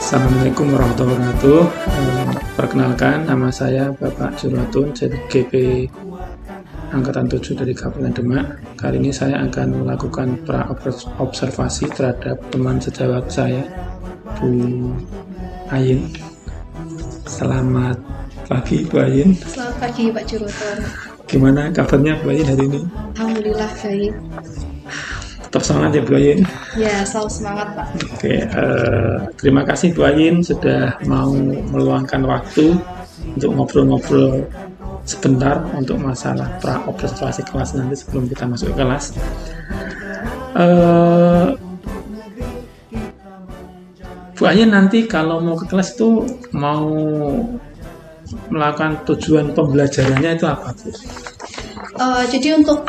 Assalamualaikum warahmatullahi wabarakatuh. Perkenalkan, nama saya Bapak Jurwatun, jadi GP Angkatan 7 dari Kabupaten Demak. Kali ini saya akan melakukan pra-observasi terhadap teman sejawat saya, Bu Ayin. Selamat pagi, Bu Ayin. Selamat pagi, Pak Jurwatun. Gimana kabarnya, Bu Ayin, hari ini? Alhamdulillah baik. Tetap semangat ya, Bu Ayin? Ya, selalu semangat, Pak. Oke, terima kasih Bu Ayin sudah mau meluangkan waktu untuk ngobrol-ngobrol sebentar untuk masalah pra-observasi kelas nanti sebelum kita masuk ke kelas. Bu Ayin nanti kalau mau ke kelas itu mau melakukan tujuan pembelajarannya itu apa, Bu? Jadi untuk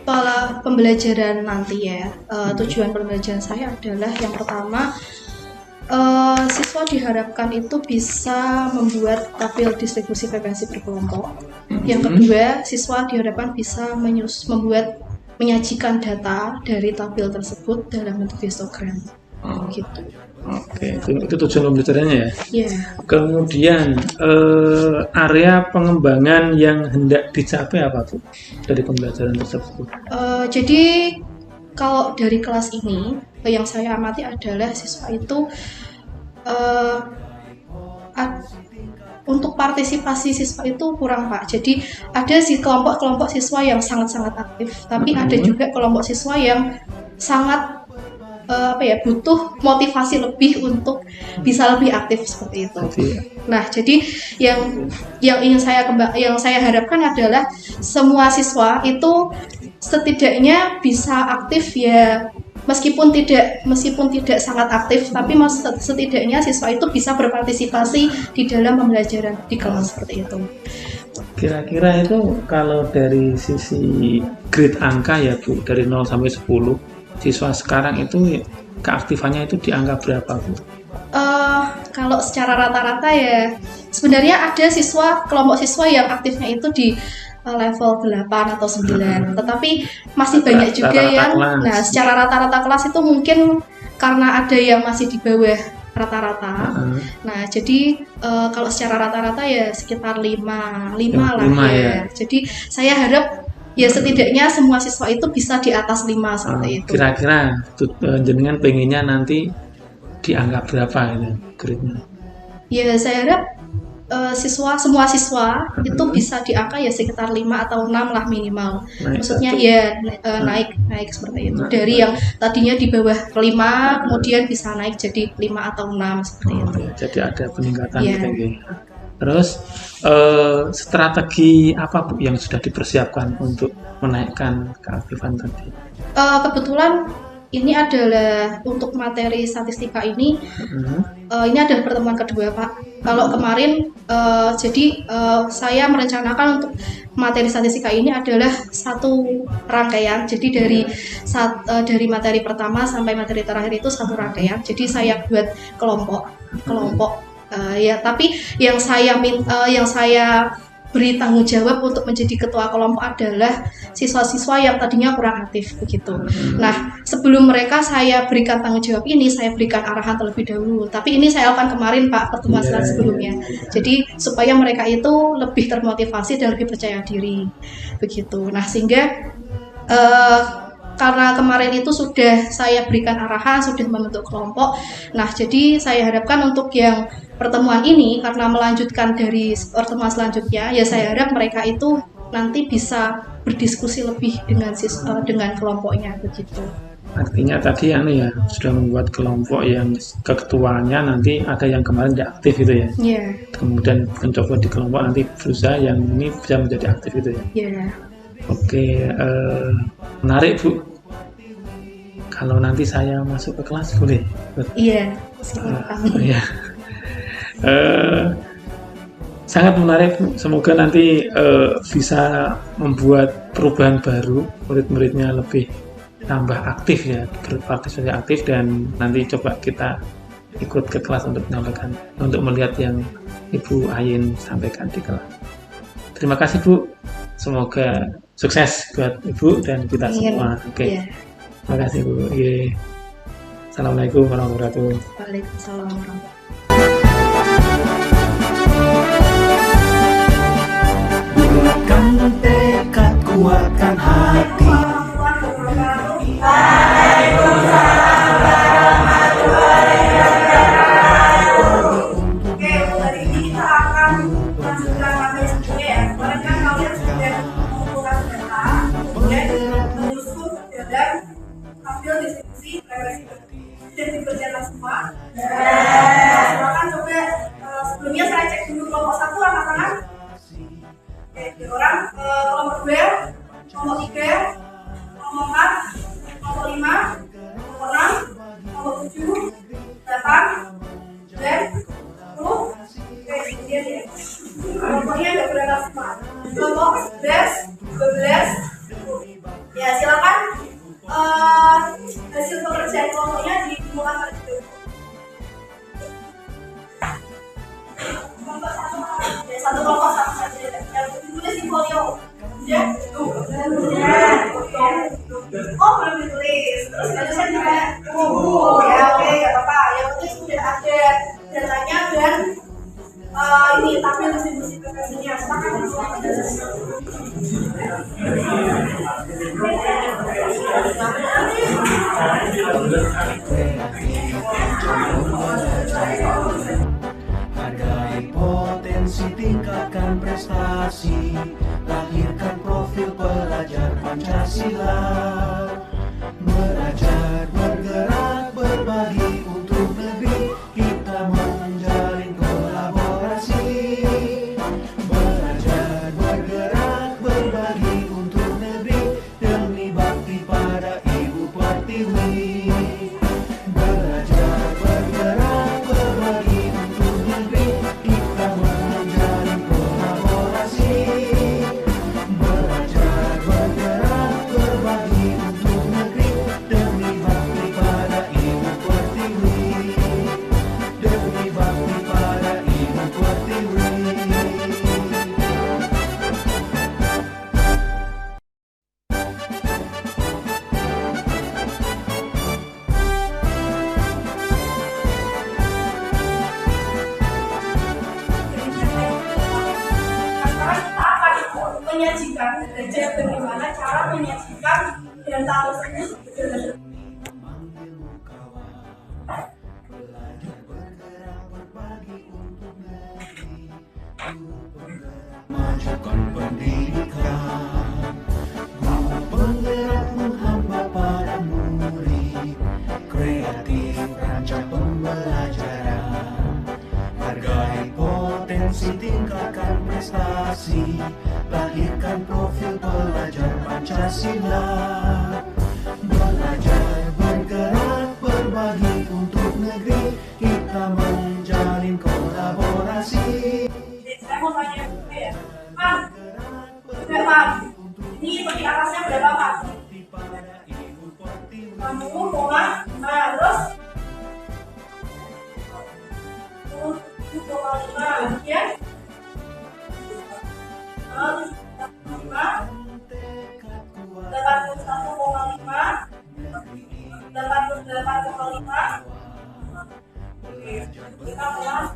pola pembelajaran nanti ya, tujuan pembelajaran saya adalah yang pertama, siswa diharapkan itu bisa membuat tabel distribusi frekuensi berkelompok. Yang kedua, siswa diharapkan bisa menyajikan data dari tabel tersebut dalam bentuk histogram. Gitu. Oke, itu tujuan pembelajarannya ya. Yeah. Kemudian area pengembangan yang hendak dicapai apa tuh dari pembelajaran tersebut? Jadi kalau dari kelas ini yang saya amati adalah siswa itu untuk partisipasi siswa itu kurang, Pak. Jadi ada kelompok-kelompok siswa yang sangat-sangat aktif, tapi ada juga kelompok siswa yang sangat butuh motivasi lebih untuk bisa lebih aktif seperti itu. Nah, jadi yang ingin saya harapkan adalah semua siswa itu setidaknya bisa aktif ya, meskipun tidak sangat aktif, tapi setidaknya siswa itu bisa berpartisipasi di dalam pembelajaran di kelas seperti itu. Kira-kira itu kalau dari sisi grade angka ya Bu, dari 0 sampai 10 siswa sekarang itu keaktifannya itu di angka berapa, Bu? Kalau secara rata-rata ya sebenarnya ada kelompok siswa yang aktifnya itu di level 8 atau 9, tetapi masih banyak juga yang secara rata-rata kelas itu mungkin karena ada yang masih di bawah rata-rata. Nah, jadi kalau secara rata-rata ya sekitar 5 lah ya. Jadi saya harap ya setidaknya semua siswa itu bisa di atas 5 seperti itu. Kira-kira jenengan pengennya nanti dianggap berapa ini grade-nya? Ya saya harap semua siswa itu bisa di angka ya sekitar 5 atau 6 lah minimal. Maksudnya ya naik seperti itu. Dari yang tadinya di bawah 5 kemudian bisa naik jadi 5 atau 6 seperti itu. Jadi ada peningkatan tinggi. Terus strategi apa Bu yang sudah dipersiapkan untuk menaikkan keaktifan tadi? Kebetulan ini adalah untuk materi statistika ini. Ini adalah pertemuan kedua, Pak. Kalau kemarin saya merencanakan untuk materi statistika ini adalah satu rangkaian. Jadi dari materi pertama sampai materi terakhir itu satu rangkaian. Jadi saya buat kelompok. Tapi yang saya beri tanggung jawab untuk menjadi ketua kelompok adalah siswa-siswa yang tadinya kurang aktif begitu. Nah, sebelum mereka saya berikan tanggung jawab ini, saya berikan arahan terlebih dahulu. Tapi ini saya lakukan kemarin, Pak, pertemuan sebelumnya. Jadi supaya mereka itu lebih termotivasi dan lebih percaya diri begitu. Nah, sehingga karena kemarin itu sudah saya berikan arahan, sudah membentuk kelompok. Nah, jadi saya harapkan untuk yang pertemuan ini, karena melanjutkan dari pertemuan selanjutnya, ya saya harap mereka itu nanti bisa berdiskusi lebih dengan kelompoknya begitu. Artinya tadi sudah membuat kelompok yang keketuanya nanti ada yang kemarin tidak aktif gitu ya. Yeah. Kemudian mencoba di kelompok nanti berusaha yang ini bisa menjadi aktif gitu ya. Yeah. Oke, menarik Bu. Kalau nanti saya masuk ke kelas boleh? Iya, silakan. Sangat menarik Bu. Semoga nanti bisa membuat perubahan baru, murid-muridnya lebih tambah aktif ya, berpartisipasi aktif, dan nanti coba kita ikut ke kelas untuk melihat yang Ibu Ayin sampaikan di kelas. Terima kasih Bu. Semoga sukses buat Ibu dan kita semua. Oke. Terima kasih Bu. Assalamualaikum warahmatullahi wabarakatuh. Waalaikumsalam warahmatullahi wabarakatuh. Bulatkan tekad, kuatkan hati. Ambil diskusi, jadi berjalan semua. Silakan coba sebelumnya saya cek dulu kelompok 1 anak-anak. Oke, orang kelompok 2, kelompok 3, kelompok 4, kelompok 5, kelompok 6, kelompok 7, 8, 9, 10. Oke, kemudian ya. Kelompoknya nggak berangkat semua. Kelompok 11, 12. Ya, silakan hasil pekerjaan kelompoknya dimulai dari itu. Satu kelompok satu saja. Yang ditulis di folio. Ya, tuh. Oh, belum ditulis. Terus tulisan juga. Oh, ya oke, nggak apa-apa. Yang penting sudah ada datanya dan ini tabel distribusi PPS-nya. Silakan Hargai potensi, tingkatkan prestasi, lahirkan profil pelajar Pancasila. Belajar, bergerak, berbagi untuk negeri, kita menjalin kolaborasi. Belajar, bergerak, berbagi untuk negeri, demi bakti pada Ibu Pertiwi. Belajar, bergerak, berbagi untuk negeri, kita menjalin kolaborasi. Belajar, bergerak, berbagi untuk negeri, demi bakti pada Ibu Pertiwi. Demi bakti pada Ibu Pertiwi. sekarang kita akan menyajikan belajar bagaimana cara menyajikan data tersebut. Majukan pendidikan, guru penggerak menghamba pada murid, kreatif rancang pembelajaran. Hargai potensi, tingkatkan prestasi, lahirkan profil pelajar Pancasila. Belajar, bergerak, berbagi untuk negeri, kita menjalin kolaborasi. Saya mau tanya ya, Pak, berapa? Ini bagi atasnya berapa Pak? Kamu mau terus 7,5 ya? 81,5, 88,5. Oke, kita ulang.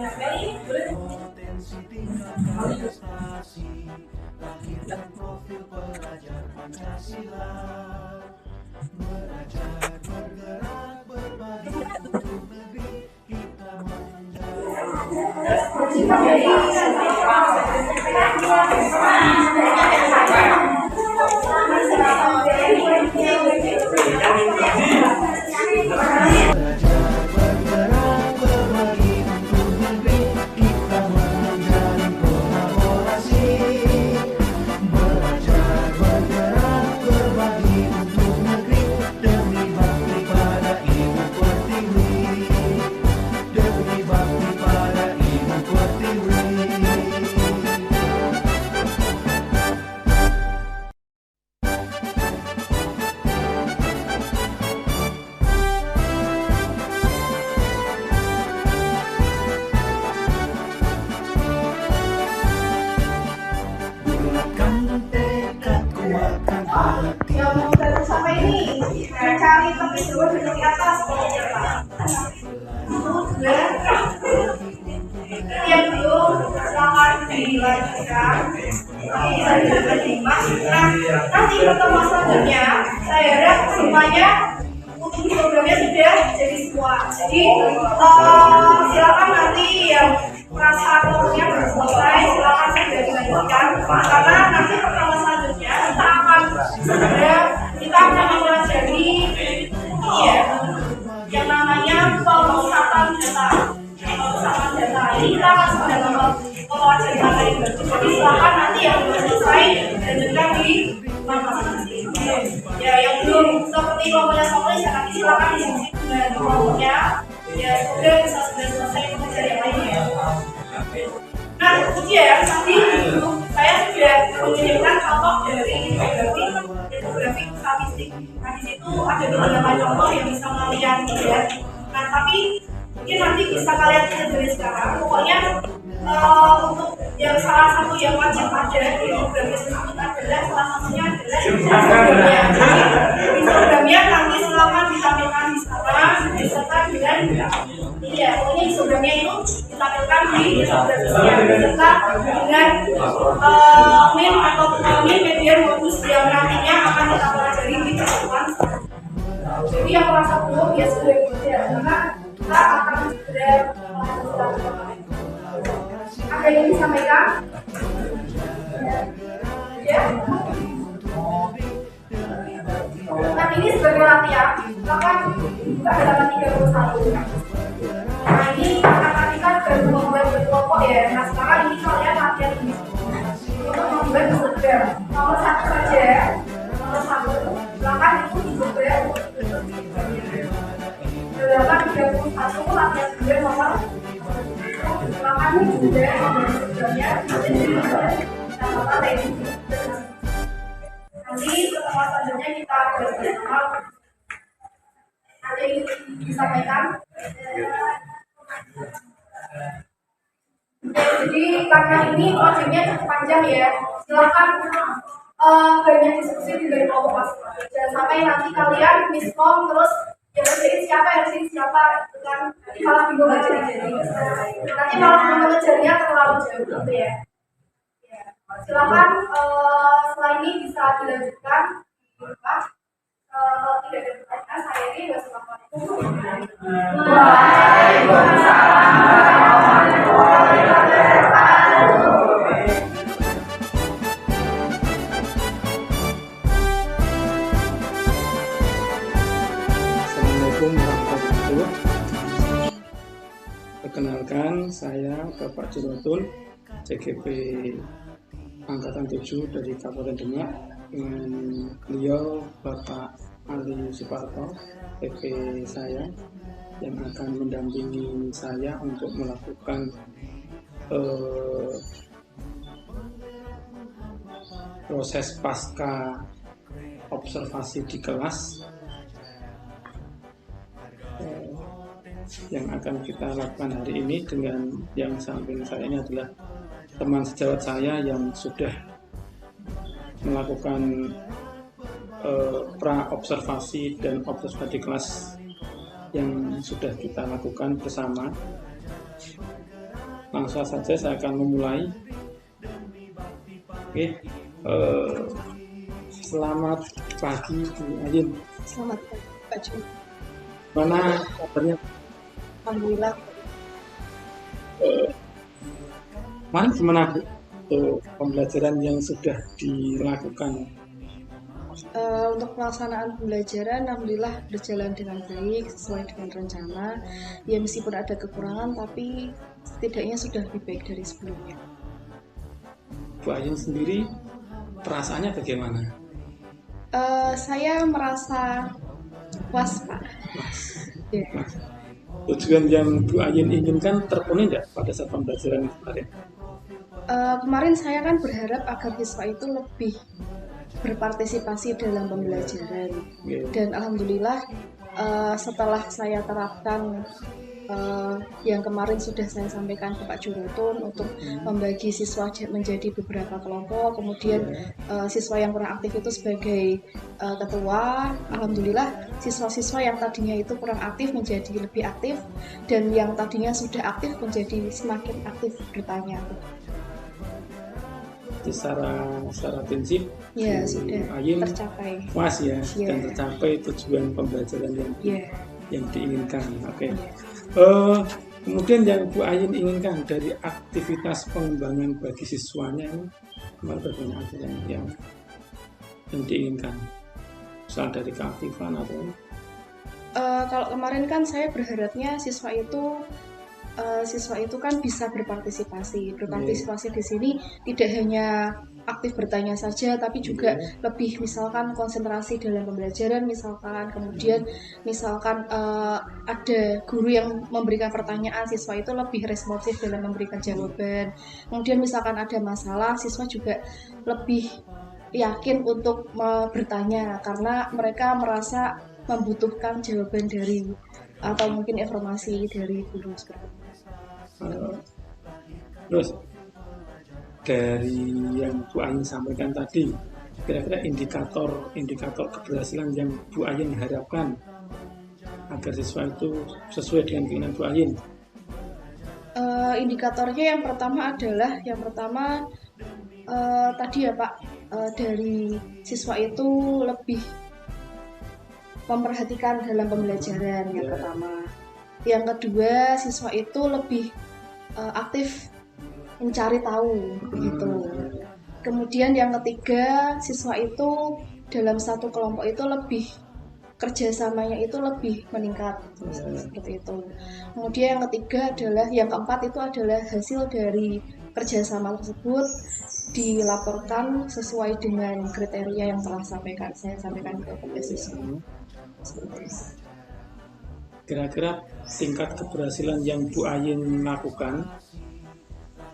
Ya, Meli, boleh. Potensi, tingkatkan prestasi, lahirkan profil pelajar Pancasila. Belajar, bergerak, berbagi untuk negeri, kita mau baru sampai ini, nah, cari lebih dulu di atas pokoknya Pak. Sudah, yang belum silakan dilanjutkan. Bisa diterima. Nah, nanti pertemuan selanjutnya saya harap semuanya untuk programnya sudah jadi semua. Jadi silakan nanti yang merasa kelompoknya belum selesai silakan sudah dilanjutkan karena nanti pertemuan selanjutnya kita akan mempelajari ya yang namanya pemusatan data. Pemusatan data ini kita akan sedang mempelajari materi baru. Jadi silakan nanti yang belum selesai lanjutkan di masing-masing. Ya yang belum seperti kelompoknya Soklis ya nanti silakan diskusi dengan kelompoknya. Ya sudah bisa sudah selesai mengajar yang lainnya. Nah kemudian tadi saya sudah menunjukkan contoh dari infografik statistik. Nah di situ ada beberapa contoh yang bisa kalian lihat. Nah tapi mungkin nanti bisa kalian lihat dari sekarang. Pokoknya untuk yang salah satu yang wajib ada di infografik tersebut adalah salah satunya adalah infogramnya. Jadi infogramnya nanti silakan ditampilkan di sana beserta dengan ya pokoknya infogramnya itu ditampilkan di infografisnya beserta dengan meme atau media modus yang nantinya akan kita pelajari di pertemuan. Jadi yang merasa belum ya sudah karena kita akan segera melanjutkan. Ada yang disampaikan? Ya. Nah ini sebagai latihan, silakan buka halaman 31. Nah ini karena kita sudah membuat berkelompok ya. Nah sekarang ini kalian latihan ini untuk membuat program. Nomor 1 saja. Nomor 1, silakan itu dicoba halaman 31 latihan juga nomor. Silakan sudah programnya nanti pertemuan selanjutnya kita bersama. Ada yang disampaikan? Jadi karena ini projectnya cukup panjang ya, silakan banyak diskusi di dari kelompok masing-masing. Jangan sampai nanti kalian miskom terus yang ngerjain siapa, yang ngerjain siapa, kan nanti malah bingung aja jadi. Nanti malah mengejarnya terlalu jauh gitu ya. Silakan setelah ini bisa dilanjutkan di rumah. Kalau tidak ada pertanyaan, saya ini wassalamualaikum warahmatullahi wabarakatuh. Assalamualaikum warahmatullahi wabarakatuh. Perkenalkan, saya Bapak Jurotun, CGP Angkatan 7 dari Kabupaten Demak, dengan beliau Bapak Ali Suparto, PP saya, yang akan mendampingi saya untuk melakukan proses pasca observasi di kelas yang akan kita lakukan hari ini. Dengan yang samping saya ini adalah teman sejawat saya yang sudah melakukan pra-observasi dan observasi kelas yang sudah kita lakukan bersama. Langsung saja saya akan memulai. Oke, selamat pagi Bu Ayin. Selamat pagi Pak Jun. Mana kabarnya? Alhamdulillah. Mana gimana Bu? Pembelajaran yang sudah dilakukan? Untuk pelaksanaan pembelajaran alhamdulillah berjalan dengan baik sesuai dengan rencana. Ya meskipun ada kekurangan tapi setidaknya sudah lebih baik dari sebelumnya. Bu Ayin sendiri perasaannya bagaimana? Saya merasa puas Pak. Ya. Tujuan yang Bu Ayin inginkan terpenuhi tidak pada saat pembelajaran kemarin? Kemarin saya kan berharap agar siswa itu lebih berpartisipasi dalam pembelajaran. Dan alhamdulillah setelah saya terapkan yang kemarin sudah saya sampaikan ke Pak Jurutun untuk membagi siswa menjadi beberapa kelompok, kemudian siswa yang kurang aktif itu sebagai ketua. Alhamdulillah siswa-siswa yang tadinya itu kurang aktif menjadi lebih aktif, dan yang tadinya sudah aktif menjadi semakin aktif bertanya. Secara prinsip Ya sudah Ayin tercapai. puas ya, Ya. dan tercapai tujuan pembelajaran Ya. yang diinginkan. Oke. Kemudian yang Bu Ayin inginkan dari aktivitas pengembangan bagi siswanya ini, bagaimana aja yang diinginkan, misal dari keaktifan atau Kalau kemarin kan saya berharapnya siswa itu kan bisa berpartisipasi di sini tidak hanya aktif bertanya saja, tapi juga lebih misalkan konsentrasi dalam pembelajaran, kemudian ada guru yang memberikan pertanyaan, siswa itu lebih responsif dalam memberikan jawaban. Kemudian misalkan ada masalah, siswa juga lebih yakin untuk bertanya karena mereka merasa membutuhkan jawaban dari atau mungkin informasi dari guru seperti itu. Terus dari yang Bu Ayin sampaikan tadi, kira-kira indikator keberhasilan yang Bu Ayin harapkan agar siswa itu sesuai dengan keinginan Bu Ayin? Indikatornya yang pertama tadi ya Pak, dari siswa itu lebih memperhatikan dalam pembelajaran yang pertama. Yang kedua, siswa itu lebih aktif mencari tahu gitu. Kemudian yang ketiga, siswa itu dalam satu kelompok itu lebih kerjasamanya itu lebih meningkat seperti itu. Kemudian yang keempat itu adalah hasil dari kerjasama tersebut dilaporkan sesuai dengan kriteria yang telah saya sampaikan ke siswa. Kira-kira tingkat keberhasilan yang Bu Ayin lakukan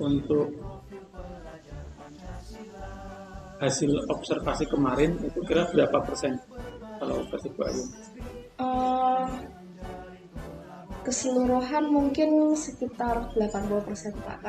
untuk hasil observasi kemarin itu kira berapa persen kalau versi Bu Ayin? Keseluruhan mungkin sekitar 80% Pak,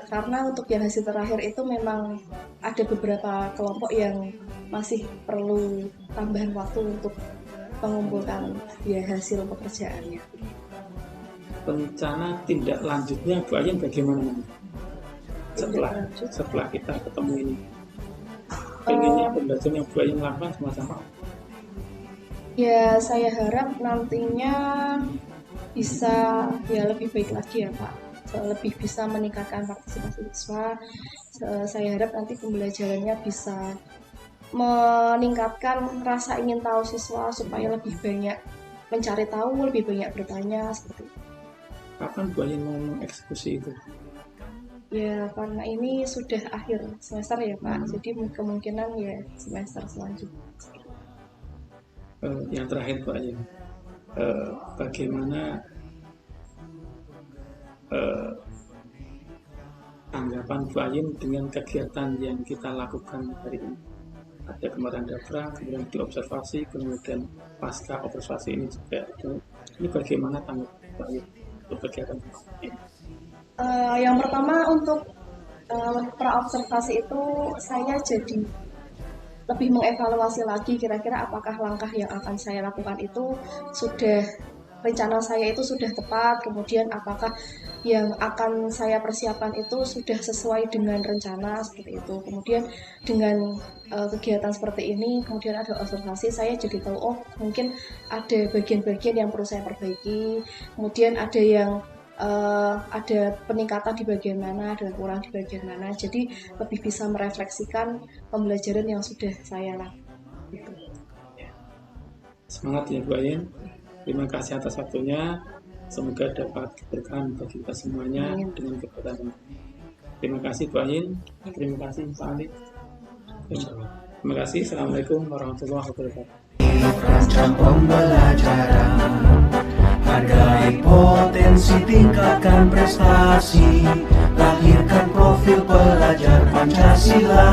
karena untuk yang hasil terakhir itu memang ada beberapa kelompok yang masih perlu tambahan waktu untuk mengumpulkan hasil pekerjaannya. Rencana tindak lanjutnya Bu Ayin bagaimana setelah kita ketemu ini? Pengennya pembelajaran yang Bu Ayin lakukan sama-sama? Ya, saya harap nantinya bisa lebih baik lagi ya Pak, lebih bisa meningkatkan partisipasi siswa. Saya harap nanti pembelajarannya bisa meningkatkan rasa ingin tahu siswa supaya lebih banyak mencari tahu, lebih banyak bertanya seperti itu. Kapan Bu Ayin mau mengeksekusi itu? Ya, karena ini sudah akhir semester ya Pak, jadi kemungkinan semester selanjutnya. Yang terakhir Bu Ayin, bagaimana tanggapan Bu Ayin dengan kegiatan yang kita lakukan hari ini? Ada kemarin daftar, kemudian diobservasi, kemudian pasca observasi ini juga. Ini bagaimana tanggapan Bu Ayin untuk kegiatan ini? Yang pertama untuk pra-observasi itu saya jadi lebih mengevaluasi lagi kira-kira apakah langkah yang akan saya lakukan itu rencana saya itu sudah tepat, kemudian apakah yang akan saya persiapkan itu sudah sesuai dengan rencana seperti itu. Kemudian dengan kegiatan seperti ini, kemudian ada observasi, saya jadi tahu mungkin ada bagian-bagian yang perlu saya perbaiki, kemudian ada peningkatan di bagian mana, ada kurang di bagian mana, jadi lebih bisa merefleksikan pembelajaran yang sudah saya lakukan. Semangat ya Bu Ayin, terima kasih atas waktunya, semoga dapat keberkahan bagi kita semuanya dengan keberkahan. Terima kasih Bu Ayin, terima kasih Pak Ali. Terima kasih, Assalamualaikum warahmatullahi wabarakatuh. Rancang pembelajaran, hargai potensi, tingkatkan prestasi, lahirkan profil pelajar Pancasila.